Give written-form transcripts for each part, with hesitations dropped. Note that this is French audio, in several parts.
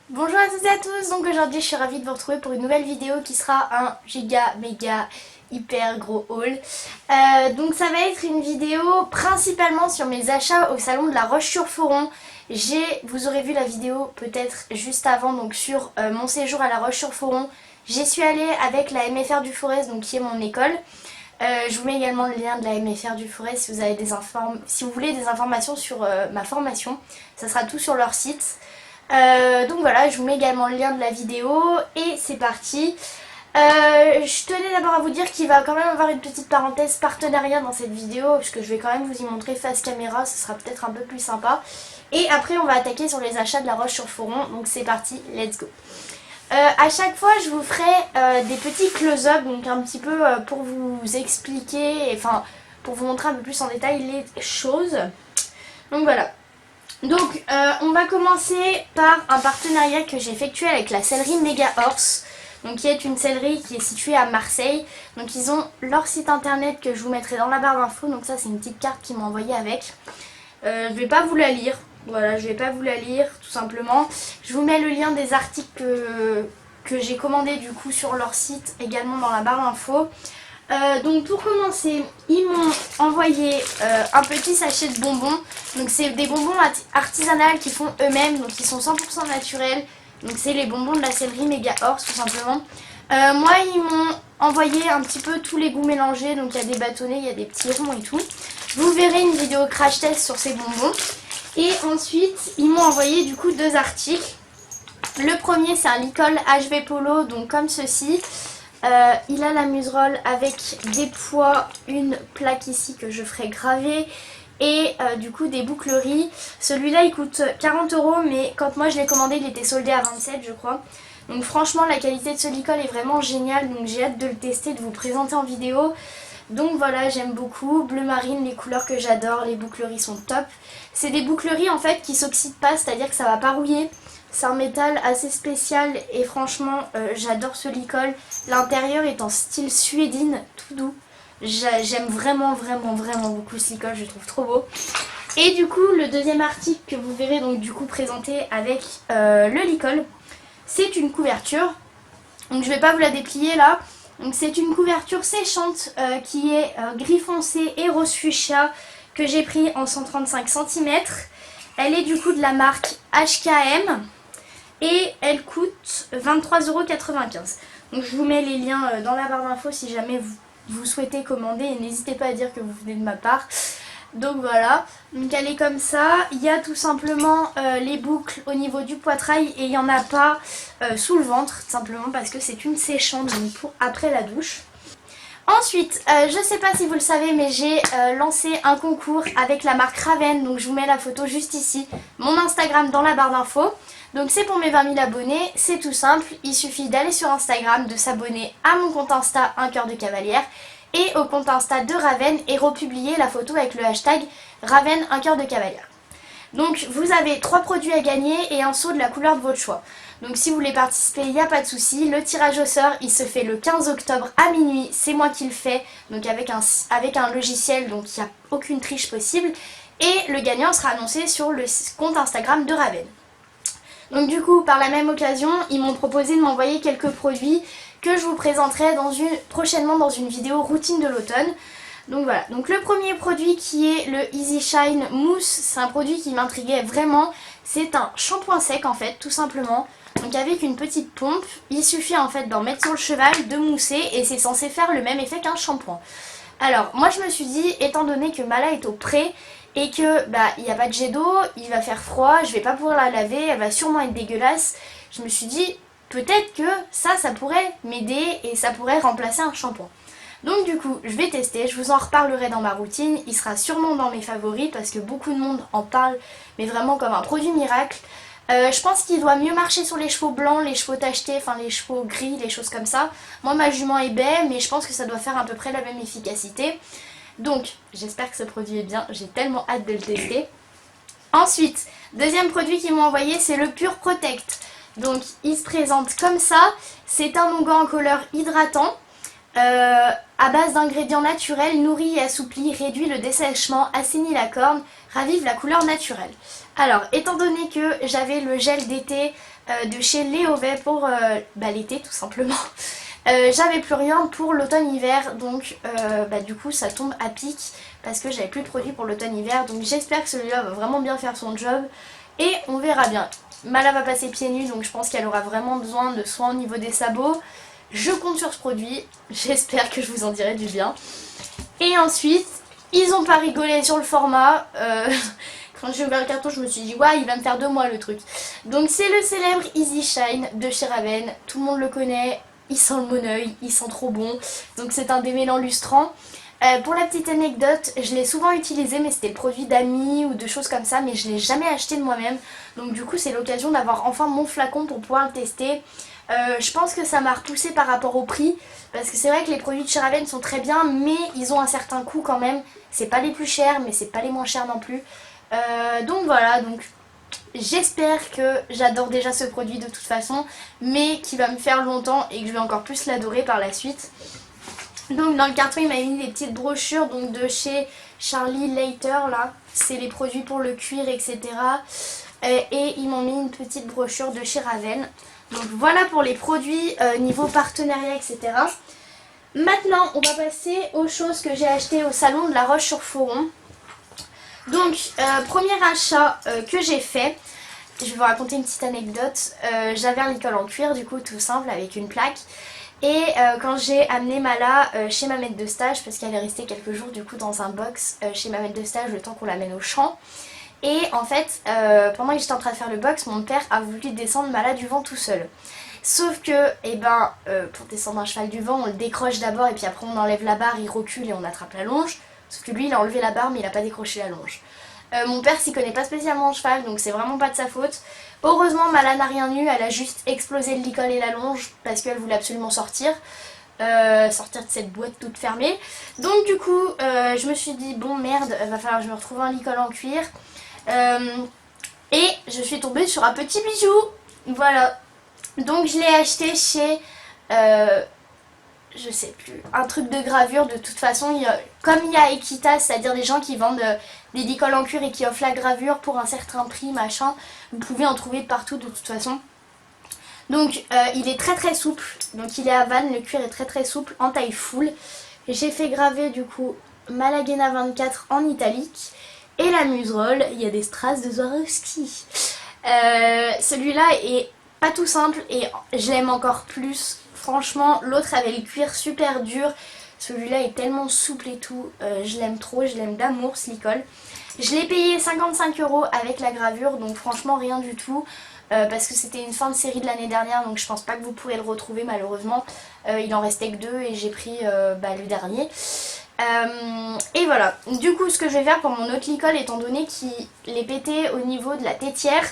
Bonjour à toutes et à tous, donc aujourd'hui je suis ravie de vous retrouver pour une nouvelle vidéo qui sera un giga méga hyper gros haul. Donc ça va être une vidéo principalement sur mes achats au salon de la Roche-sur-Foron. Vous aurez vu la vidéo peut-être juste avant, donc sur mon séjour à la Roche-sur-Foron. J'y suis allée avec la MFR du Forez, donc qui est mon école. Je vous mets également le lien de la MFR du Forez si vous avez si vous voulez des informations sur ma formation. Ça sera tout sur leur site. Donc voilà, je vous mets également le lien de la vidéo et c'est parti. Je tenais d'abord à vous dire qu'il va quand même avoir une petite parenthèse partenariat dans cette vidéo, parce que je vais quand même vous y montrer face caméra, ce sera peut-être un peu plus sympa. Et après on va attaquer sur les achats de la Roche-sur-Foron, donc c'est parti, let's go. À chaque fois je vous ferai des petits close-up, donc un petit peu pour vous expliquer, enfin pour vous montrer un peu plus en détail les choses. Donc voilà. Donc on va commencer par un partenariat que j'ai effectué avec la sellerie Méga Horse, donc qui est une sellerie qui est située à Marseille. Donc ils ont leur site internet que je vous mettrai dans la barre d'infos, donc ça c'est une petite carte qu'ils m'ont envoyée avec. Je vais pas vous la lire, voilà, je vais pas vous la lire tout simplement. Je vous mets le lien des articles que j'ai commandé du coup sur leur site également dans la barre d'infos. Donc pour commencer, ils m'ont envoyé un petit sachet de bonbons. Donc c'est des bonbons artisanales qu'ils font eux-mêmes, donc ils sont 100% naturels. Donc c'est les bonbons de la sellerie Méga Horse tout simplement. Moi ils m'ont envoyé un petit peu tous les goûts mélangés, donc il y a des bâtonnets, il y a des petits ronds et tout. Vous verrez une vidéo crash test sur ces bonbons. Et ensuite ils m'ont envoyé du coup deux articles. Le premier c'est un licol HV Polo, donc comme ceci. Il a la muserolle avec des poids, une plaque ici que je ferai graver et du coup des boucleries. Celui-là il coûte 40 €, mais quand moi je l'ai commandé il était soldé à 27 je crois. Donc franchement la qualité de ce licol est vraiment géniale, donc j'ai hâte de le tester, de vous présenter en vidéo. Donc voilà, j'aime beaucoup, bleu marine, les couleurs que j'adore, les boucleries sont top. C'est des boucleries en fait qui s'oxydent pas, c'est-à-dire que ça va pas rouiller. C'est un métal assez spécial et franchement j'adore ce licol. L'intérieur est en style suédine, tout doux. J'aime vraiment beaucoup ce licol, je le trouve trop beau. Et du coup le deuxième article que vous verrez donc du coup présenté avec le licol, c'est une couverture. Donc je vais pas vous la déplier là. Donc c'est une couverture séchante qui est gris foncé et rose fuchsia que j'ai pris en 135 cm. Elle est du coup de la marque HKM et elle coûte 23,95 €. Donc je vous mets les liens dans la barre d'infos si jamais vous souhaitez commander et n'hésitez pas à dire que vous venez de ma part. Donc voilà, donc elle est comme ça. Il y a tout simplement les boucles au niveau du poitrail et il n'y en a pas sous le ventre, simplement parce que c'est une séchante, donc pour après la douche. Ensuite, je sais pas si vous le savez, mais j'ai lancé un concours avec la marque Raven, donc je vous mets la photo juste ici, mon Instagram dans la barre d'infos. Donc c'est pour mes 20 000 abonnés, c'est tout simple, il suffit d'aller sur Instagram, de s'abonner à mon compte Insta Un Cœur de Cavalière et au compte Insta de Raven et republier la photo avec le hashtag Raven Un Cœur de Cavalière. Donc vous avez 3 produits à gagner et un seau de la couleur de votre choix. Donc si vous voulez participer, il n'y a pas de souci. Le tirage au sort, il se fait le 15 octobre à minuit. C'est moi qui le fais, donc avec un logiciel, donc il n'y a aucune triche possible. Et le gagnant sera annoncé sur le compte Instagram de Raven. Donc du coup, par la même occasion, ils m'ont proposé de m'envoyer quelques produits que je vous présenterai prochainement dans une vidéo routine de l'automne. Donc voilà, donc le premier produit qui est le Easy Shine Mousse, c'est un produit qui m'intriguait vraiment. C'est un shampoing sec en fait, tout simplement. Donc avec une petite pompe, il suffit en fait d'en mettre sur le cheval, de mousser et c'est censé faire le même effet qu'un shampoing. Alors moi je me suis dit, étant donné que Mala est au pré et que il n'y a pas de jet d'eau, il va faire froid, je vais pas pouvoir la laver, elle va sûrement être dégueulasse. Je me suis dit, peut-être que ça pourrait m'aider et ça pourrait remplacer un shampoing. Donc du coup, je vais tester, je vous en reparlerai dans ma routine, il sera sûrement dans mes favoris parce que beaucoup de monde en parle, mais vraiment comme un produit miracle. Je pense qu'il doit mieux marcher sur les chevaux blancs, les chevaux tachetés, enfin les chevaux gris, les choses comme ça. Moi ma jument est baie, mais je pense que ça doit faire à peu près la même efficacité. Donc j'espère que ce produit est bien, j'ai tellement hâte de le tester. Ensuite, deuxième produit qu'ils m'ont envoyé, c'est le Pure Protect. Donc il se présente comme ça, c'est un onguent en couleur hydratant. À base d'ingrédients naturels, nourrit et assouplit, réduit le dessèchement, assainit la corne, ravive la couleur naturelle. Alors, étant donné que j'avais le gel d'été de chez Léovet pour l'été tout simplement. J'avais plus rien pour l'automne-hiver, donc du coup ça tombe à pic parce que j'avais plus de produits pour l'automne-hiver. Donc j'espère que celui-là va vraiment bien faire son job et on verra bien. Mala va passer pieds nus, donc je pense qu'elle aura vraiment besoin de soins au niveau des sabots. Je compte sur ce produit, j'espère que je vous en dirai du bien. Et ensuite, ils ont pas rigolé sur le format. Quand j'ai ouvert le carton, je me suis dit, ouais, il va me faire 2 mois le truc. Donc c'est le célèbre Easy Shine de chez Raven. Tout le monde le connaît, il sent le Moneuil, il sent trop bon. Donc c'est un démêlant lustrant. Pour la petite anecdote, je l'ai souvent utilisé, mais c'était le produit d'amis ou de choses comme ça, mais je l'ai jamais acheté de moi-même. Donc du coup, c'est l'occasion d'avoir enfin mon flacon pour pouvoir le tester. Je pense que ça m'a repoussé par rapport au prix, parce que c'est vrai que les produits de chez Raven sont très bien, mais ils ont un certain coût quand même. C'est pas les plus chers, mais c'est pas les moins chers non plus. Donc voilà, donc j'espère que j'adore déjà ce produit de toute façon, mais qui va me faire longtemps et que je vais encore plus l'adorer par la suite. Donc dans le carton il m'a mis des petites brochures donc de chez Charlie Later là, c'est les produits pour le cuir etc. Et ils m'ont mis une petite brochure de chez Raven. Donc voilà pour les produits niveau partenariat etc. Maintenant on va passer aux choses que j'ai achetées au salon de La Roche-sur-Foron. Donc premier achat que j'ai fait, je vais vous raconter une petite anecdote. J'avais un licol en cuir du coup tout simple avec une plaque. Et quand j'ai amené Mala chez ma maître de stage, parce qu'elle est restée quelques jours du coup dans un box chez ma maître de stage le temps qu'on l'amène au champ. Et en fait, pendant que j'étais en train de faire le box, mon père a voulu descendre Mala du vent tout seul. Sauf que, pour descendre un cheval du vent, on le décroche d'abord et puis après on enlève la barre, il recule et on attrape la longe. Sauf que lui, il a enlevé la barre mais il n'a pas décroché la longe. Mon père s'y connaît pas spécialement en cheval, donc c'est vraiment pas de sa faute. Heureusement, Mala n'a rien eu, elle a juste explosé le licol et la longe parce qu'elle voulait absolument sortir. Sortir de cette boîte toute fermée. Donc du coup, je me suis dit, bon merde, va falloir que je me retrouve un licol en cuir. Et je suis tombée sur un petit bijou. Voilà. Donc je l'ai acheté chez... je sais plus, un truc de gravure de toute façon, comme il y a Equita, c'est-à-dire des gens qui vendent des licols en cuir et qui offrent la gravure pour un certain prix, machin, vous pouvez en trouver partout de toute façon. Donc il est très très souple, donc il est à vanne, le cuir est très très souple, en taille full. J'ai fait graver du coup Malagena 24 en italique et la muserolle, il y a des strass de Swarovski. Celui-là est pas tout simple et je l'aime encore plus. Franchement, l'autre avait le cuir super dur. Celui-là est tellement souple et tout. Je l'aime trop, je l'aime d'amour ce licol. Je l'ai payé 55 € avec la gravure, donc franchement rien du tout. Parce que c'était une fin de série de l'année dernière, donc je pense pas que vous pourrez le retrouver malheureusement. Il en restait que 2 et j'ai pris le dernier. Et voilà, du coup ce que je vais faire pour mon autre licol, étant donné qu'il est pété au niveau de la tétière,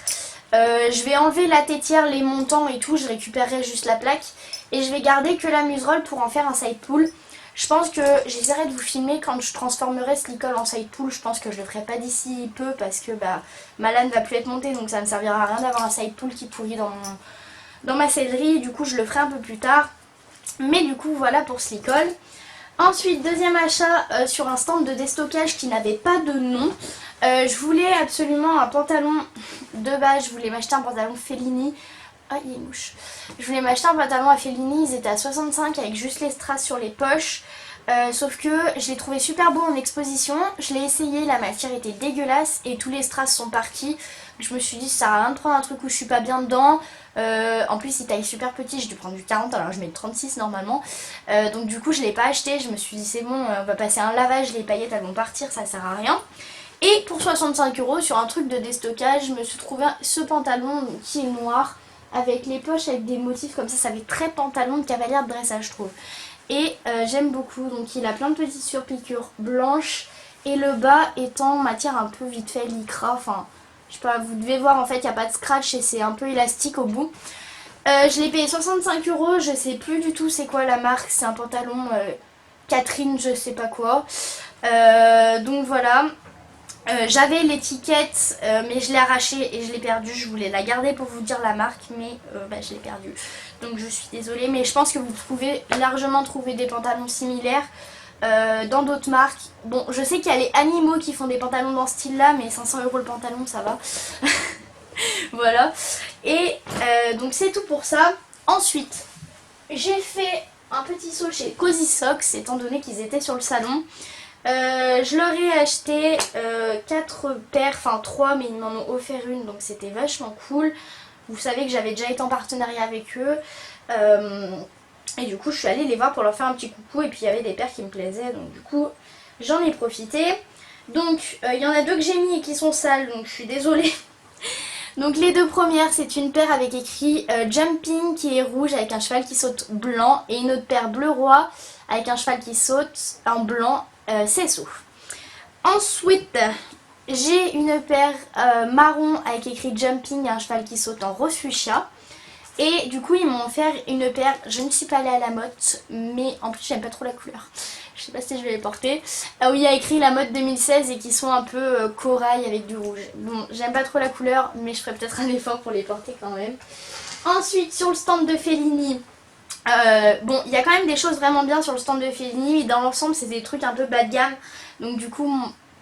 je vais enlever la tétière, les montants et tout, je récupérerai juste la plaque et je vais garder que la muserolle pour en faire un side pull. Je pense que j'essaierai de vous filmer quand je transformerai ce licol en side pull. Je pense que je le ferai pas d'ici peu parce que Mala ne va plus être montée, donc ça ne servira à rien d'avoir un side pull qui pourrit dans ma sellerie. Du coup je le ferai un peu plus tard. Mais du coup voilà pour ce licol. Ensuite, deuxième achat sur un stand de déstockage qui n'avait pas de nom. Je voulais absolument un pantalon de base, je voulais m'acheter un pantalon Fellini. Ah, il y a une mouche. Je voulais m'acheter un pantalon à Fellini, ils étaient à 65 avec juste les strass sur les poches. Sauf que je l'ai trouvé super beau en exposition, je l'ai essayé, la matière était dégueulasse et tous les strass sont partis. Je me suis dit ça sert à rien de prendre un truc où je suis pas bien dedans. En plus il taille super petit, j'ai dû prendre du 40 alors je mets 36 normalement. Donc du coup je l'ai pas acheté, je me suis dit c'est bon, on va passer un lavage, les paillettes elles vont partir, ça sert à rien. Et pour 65 € sur un truc de déstockage, je me suis trouvé ce pantalon qui est noir avec les poches avec des motifs comme ça fait très pantalon de cavalière de dressage je trouve. Et j'aime beaucoup, donc il a plein de petites surpiqûres blanches et le bas est en matière un peu vite fait lycra, enfin je sais pas, vous devez voir en fait il n'y a pas de scratch et c'est un peu élastique au bout. Je l'ai payé 65 €, je sais plus du tout c'est quoi la marque, c'est un pantalon Catherine je sais pas quoi. Donc voilà. J'avais l'étiquette mais je l'ai arrachée et je l'ai perdue, je voulais la garder pour vous dire la marque mais je l'ai perdue, donc je suis désolée, mais je pense que vous pouvez largement trouver des pantalons similaires dans d'autres marques. Bon, je sais qu'il y a les Animaux qui font des pantalons dans ce style là, mais 500 € le pantalon ça va. Voilà. Et donc c'est tout pour ça. Ensuite, j'ai fait un petit saut chez Cozy Socks, étant donné qu'ils étaient sur le salon. Je leur ai acheté 4 paires, enfin 3, mais ils m'en ont offert une, donc c'était vachement cool. Vous savez que j'avais déjà été en partenariat avec eux. Et du coup, je suis allée les voir pour leur faire un petit coucou. Et puis, il y avait des paires qui me plaisaient. Donc, du coup, j'en ai profité. Donc, il y en a 2 que j'ai mis et qui sont sales. Donc, je suis désolée. Donc, les 2 premières, c'est une paire avec écrit Jumping qui est rouge avec un cheval qui saute blanc. Et une autre paire bleu roi avec un cheval qui saute en blanc. C'est sauf. Ensuite, j'ai une paire marron avec écrit Jumping et un cheval qui saute en rose fuchsia. Et du coup ils m'ont offert une paire, je ne suis pas allée à la mode, mais en plus j'aime pas trop la couleur. Je sais pas si je vais les porter. Où il y a écrit la mode 2016 et qui sont un peu corail avec du rouge. Bon, j'aime pas trop la couleur, mais je ferai peut-être un effort pour les porter quand même. Ensuite sur le stand de Fellini, bon il y a quand même des choses vraiment bien sur le stand de Fellini, mais dans l'ensemble c'est des trucs un peu bas de gamme. Donc du coup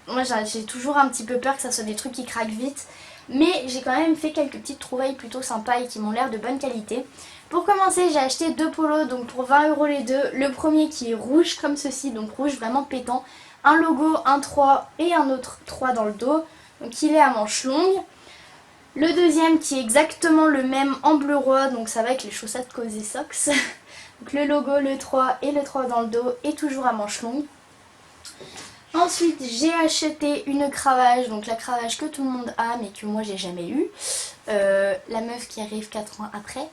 moi j'ai toujours un petit peu peur que ça soit des trucs qui craquent vite. Mais j'ai quand même fait quelques petites trouvailles plutôt sympas et qui m'ont l'air de bonne qualité. Pour commencer, j'ai acheté 2 polos, donc pour 20 € les deux. Le premier qui est rouge comme ceci, donc rouge vraiment pétant. Un logo, un 3 et un autre 3 dans le dos. Donc il est à manches longues. Le deuxième qui est exactement le même en bleu roi, donc ça va avec les chaussettes Cozy Socks. Donc le logo, le 3 et le 3 dans le dos et toujours à manches longues. Ensuite j'ai acheté une cravache, donc la cravache que tout le monde a mais que moi j'ai jamais eu. La meuf qui arrive 4 ans après.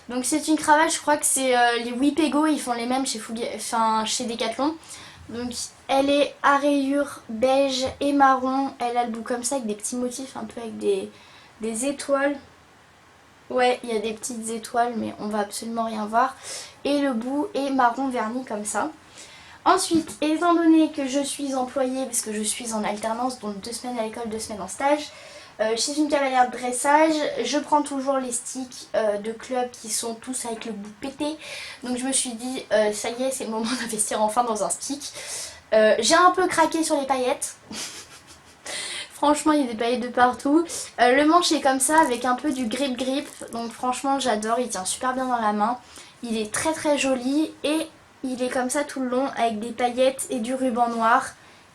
Donc c'est une cravache, je crois que c'est les Wipego, ils font les mêmes chez Decathlon. Donc elle est à rayures beige et marron, elle a le bout comme ça avec des petits motifs un peu avec des étoiles. Ouais, il y a des petites étoiles mais on va absolument rien voir. Et le bout est marron verni comme ça. Ensuite, étant donné que je suis employée, parce que je suis en alternance, donc 2 semaines à l'école, 2 semaines en stage, chez une cavalière de dressage, je prends toujours les sticks de club qui sont tous avec le bout pété. Donc je me suis dit, ça y est, c'est le moment d'investir enfin dans un stick. J'ai un peu craqué sur les paillettes. Franchement, il y a des paillettes de partout. Le manche est comme ça, avec un peu du grip-grip. Donc franchement, j'adore, il tient super bien dans la main. Il est très très joli et il est comme ça tout le long avec des paillettes et du ruban noir.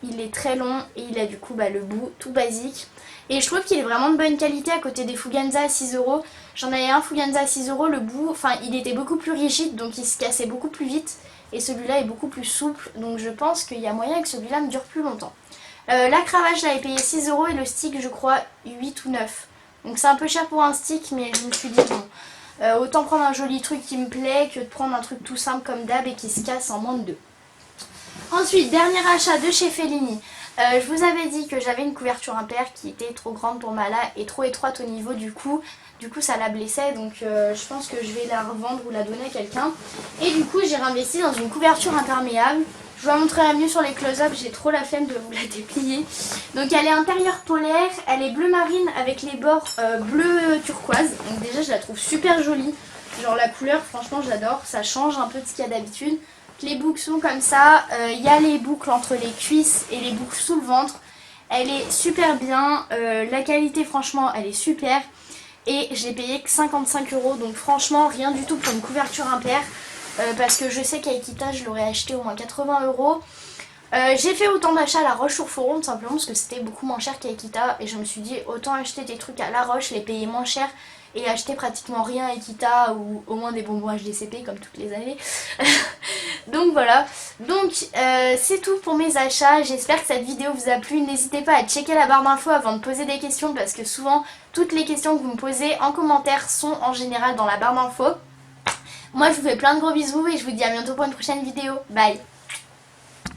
Il est très long et il a du coup le bout tout basique. Et je trouve qu'il est vraiment de bonne qualité à côté des Fuganza à 6 €. J'en avais un Fuganza à 6 €, le bout, enfin il était beaucoup plus rigide donc il se cassait beaucoup plus vite. Et celui-là est beaucoup plus souple donc je pense qu'il y a moyen que celui-là me dure plus longtemps. La cravache je l'avais payé 6 € et le stick je crois 8 ou 9. Donc c'est un peu cher pour un stick mais je me suis dit bon... autant prendre un joli truc qui me plaît que de prendre un truc tout simple comme d'hab et qui se casse en moins de 2. Ensuite, dernier achat de chez Fellini. Je vous avais dit que j'avais une couverture impair qui était trop grande pour Mala et trop étroite au niveau du cou. Du coup ça la blessait donc je pense que je vais la revendre ou la donner à quelqu'un. Et du coup j'ai réinvesti dans une couverture imperméable. Je vous la montrerai mieux sur les close-up, j'ai trop la flemme de vous la déplier. Donc elle est intérieure polaire, elle est bleu marine avec les bords bleu turquoise. Donc déjà je la trouve super jolie. Genre la couleur franchement j'adore, ça change un peu de ce qu'il y a d'habitude. Les boucles sont comme ça, il y a les boucles entre les cuisses et les boucles sous le ventre. Elle est super bien, la qualité franchement elle est super. Et je l'ai payé que 55 €, donc franchement rien du tout pour une couverture impair. Parce que je sais qu'à Equita je l'aurais acheté au moins 80 €. J'ai fait autant d'achats à La Roche-sur-Foron tout simplement parce que c'était beaucoup moins cher qu'à Equita. Et je me suis dit autant acheter des trucs à La Roche, les payer moins cher et acheter pratiquement rien à Equita ou au moins des bonbons HDCP comme toutes les années. Donc voilà, donc c'est tout pour mes achats, j'espère que cette vidéo vous a plu, n'hésitez pas à checker la barre d'infos avant de poser des questions parce que souvent toutes les questions que vous me posez en commentaire sont en général dans la barre d'infos. Moi je vous fais plein de gros bisous et je vous dis à bientôt pour une prochaine vidéo, bye.